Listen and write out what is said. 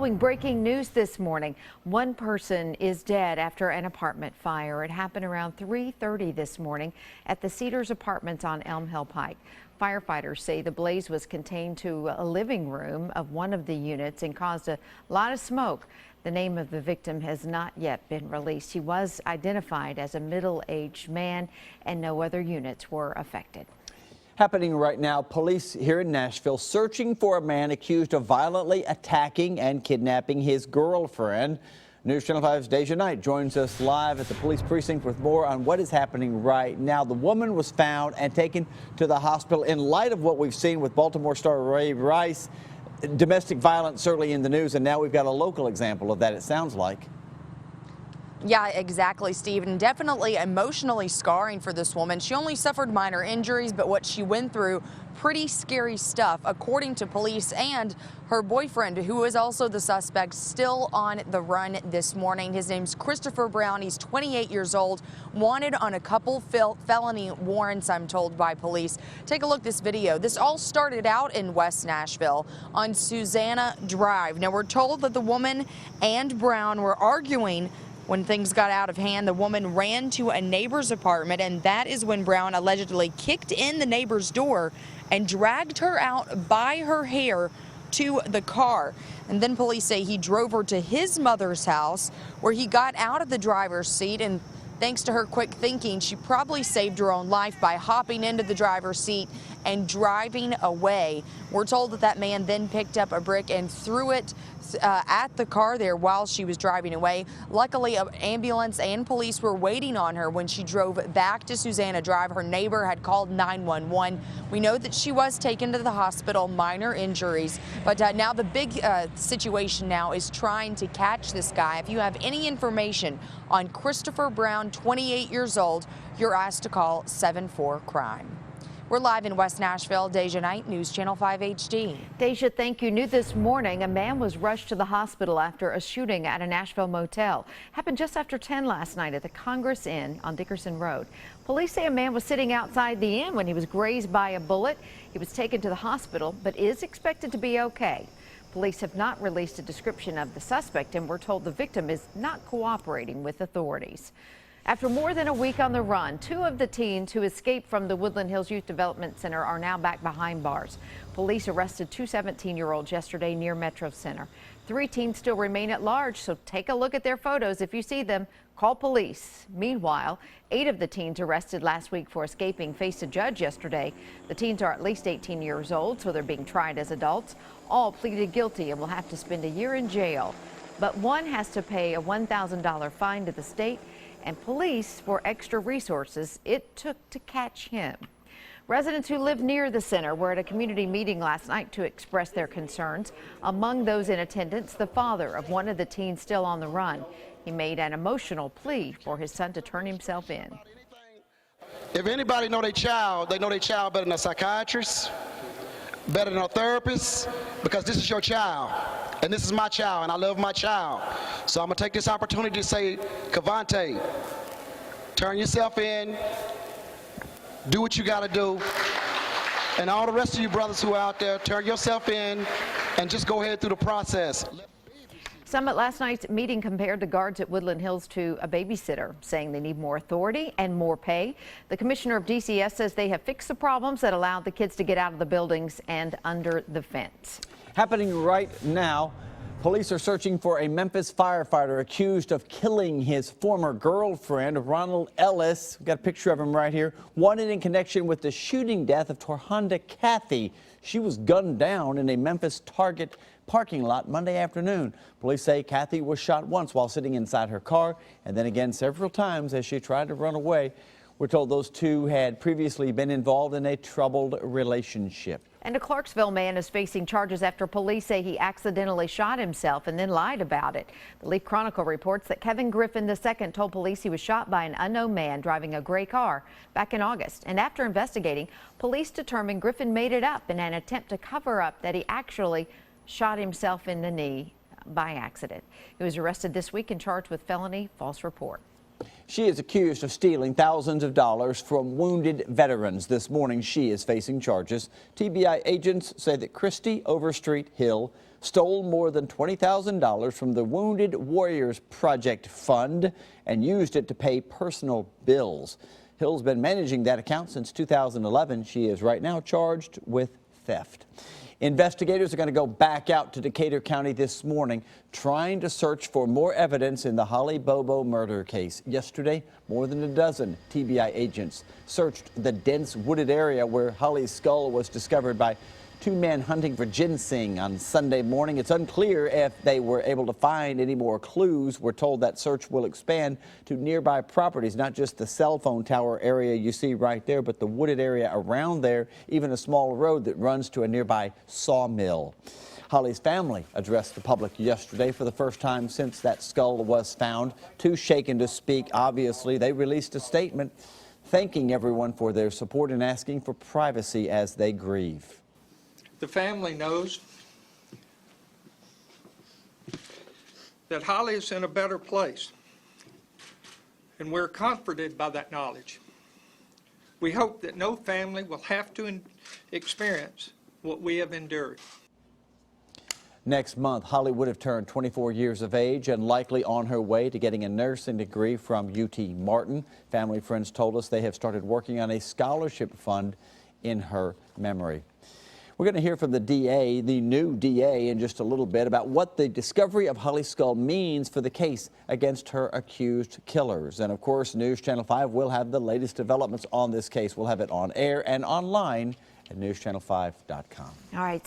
following breaking news this morning. One person is dead after an apartment fire. It happened around 3:30 this morning at the Cedars Apartments on Elm Hill Pike. Firefighters say the blaze was contained to a living room of one of the units and caused a lot of smoke. The name of the victim has not yet been released. He was identified as a middle-aged man, and no other units were affected. Happening right now, police here in Nashville searching for a man accused of violently attacking and kidnapping his girlfriend. News Channel 5's Deja Knight joins us live at the police precinct with more on what is happening right now. The woman was found and taken to the hospital. In light of what we've seen with Baltimore star Ray Rice, domestic violence certainly in the news, and now we've got a local example of that, it sounds like. Yeah, exactly, Steve, and definitely emotionally scarring for this woman. She only suffered minor injuries, but what she went through, pretty scary stuff, according to police. And her boyfriend, who is also the suspect, still on the run this morning. His name's Christopher Brown. He's 28 years old, wanted on a couple felony warrants, I'm told, by police. Take a look at this video. This all started out in West Nashville on Susanna Drive. Now, we're told that the woman and Brown were arguing. When things got out of hand, the woman ran to a neighbor's apartment, and that is when Brown allegedly kicked in the neighbor's door and dragged her out by her hair to the car. And then police say he drove her to his mother's house, where he got out of the driver's seat, and thanks to her quick thinking, she probably saved her own life by hopping into the driver's seat and driving away. We're told that that man then picked up a brick and threw it at the car there while she was driving away. Luckily, an ambulance and police were waiting on her when she drove back to Susanna Drive. Her neighbor had called 911. We know that she was taken to the hospital, minor injuries, but now the big situation now is trying to catch this guy. If you have any information on Christopher Brown, 28 years old, you're asked to call 74-CRIME. We're live in West Nashville. Deja Knight, News Channel 5 HD. Deja, thank you. New this morning, a man was rushed to the hospital after a shooting at a Nashville motel. Happened just after 10 last night at the Congress Inn on Dickerson Road. Police say a man was sitting outside the inn when he was grazed by a bullet. He was taken to the hospital, but is expected to be okay. Police have not released a description of the suspect, and we're told the victim is not cooperating with authorities. After more than a week on the run, two of the teens who escaped from the Woodland Hills Youth Development Center are now back behind bars. Police arrested two 17-year-olds yesterday near Metro Center. 3 teens still remain at large, so take a look at their photos. If you see them, call police. Meanwhile, 8 of the teens arrested last week for escaping faced a judge yesterday. The teens are at least 18 years old, so they're being tried as adults. All pleaded guilty and will have to spend a year in jail. But one has to pay a $1,000 fine to the state and police for extra resources it took to catch him. Residents who live near the center were at a community meeting last night to express their concerns. Among those in attendance, the father of one of the teens still on the run. He made an emotional plea for his son to turn himself in. If anybody know their child, they know their child better than a psychiatrist, better than a therapist, because this is your child. And this is my child, and I love my child. So I'm going to take this opportunity to say, Cavante, turn yourself in, do what you got to do. And all the rest of you brothers who are out there, turn yourself in and just go ahead through the process. Some at last night's meeting compared the guards at Woodland Hills to a babysitter, saying they need more authority and more pay. The commissioner of DCS says they have fixed the problems that allowed the kids to get out of the buildings and under the fence. Happening right now, police are searching for a Memphis firefighter accused of killing his former girlfriend, Ronald Ellis. We've got a picture of him right here, wanted in connection with the shooting death of Torhonda Kathy. She was gunned down in a Memphis Target parking lot Monday afternoon. Police say Kathy was shot once while sitting inside her car, and then again several times as she tried to run away. We're told those two had previously been involved in a troubled relationship. And a Clarksville man is facing charges after police say he accidentally shot himself and then lied about it. The Leaf Chronicle reports that Kevin Griffin II told police he was shot by an unknown man driving a gray car back in August. And after investigating, police determined Griffin made it up in an attempt to cover up that he actually shot himself in the knee by accident. He was arrested this week and charged with felony false report. She is accused of stealing thousands of dollars from wounded veterans. This morning, she is facing charges. TBI agents say that Christy Overstreet Hill stole more than $20,000 from the Wounded Warriors Project Fund and used it to pay personal bills. Hill's been managing that account since 2011. She is right now charged with theft. Investigators are going to go back out to Decatur County this morning, trying to search for more evidence in the Holly Bobo murder case. Yesterday, more than a dozen TBI agents searched the dense wooded area where Holly's skull was discovered by two men hunting for ginseng on Sunday morning. It's unclear if they were able to find any more clues. We're told that search will expand to nearby properties, not just the cell phone tower area you see right there, but the wooded area around there, even a small road that runs to a nearby sawmill. Holly's family addressed the public yesterday for the first time since that skull was found. Too shaken to speak, obviously. They released a statement thanking everyone for their support and asking for privacy as they grieve. The family knows that Holly is in a better place, and we're comforted by that knowledge. We hope that no family will have to experience what we have endured. Next month, Holly would have turned 24 years of age and likely on her way to getting a nursing degree from UT Martin. Family friends told us they have started working on a scholarship fund in her memory. We're going to hear from the DA, the new DA, in just a little bit about what the discovery of Holly's skull means for the case against her accused killers. And of course, News Channel 5 will have the latest developments on this case. We'll have it on air and online at newschannel5.com. All right.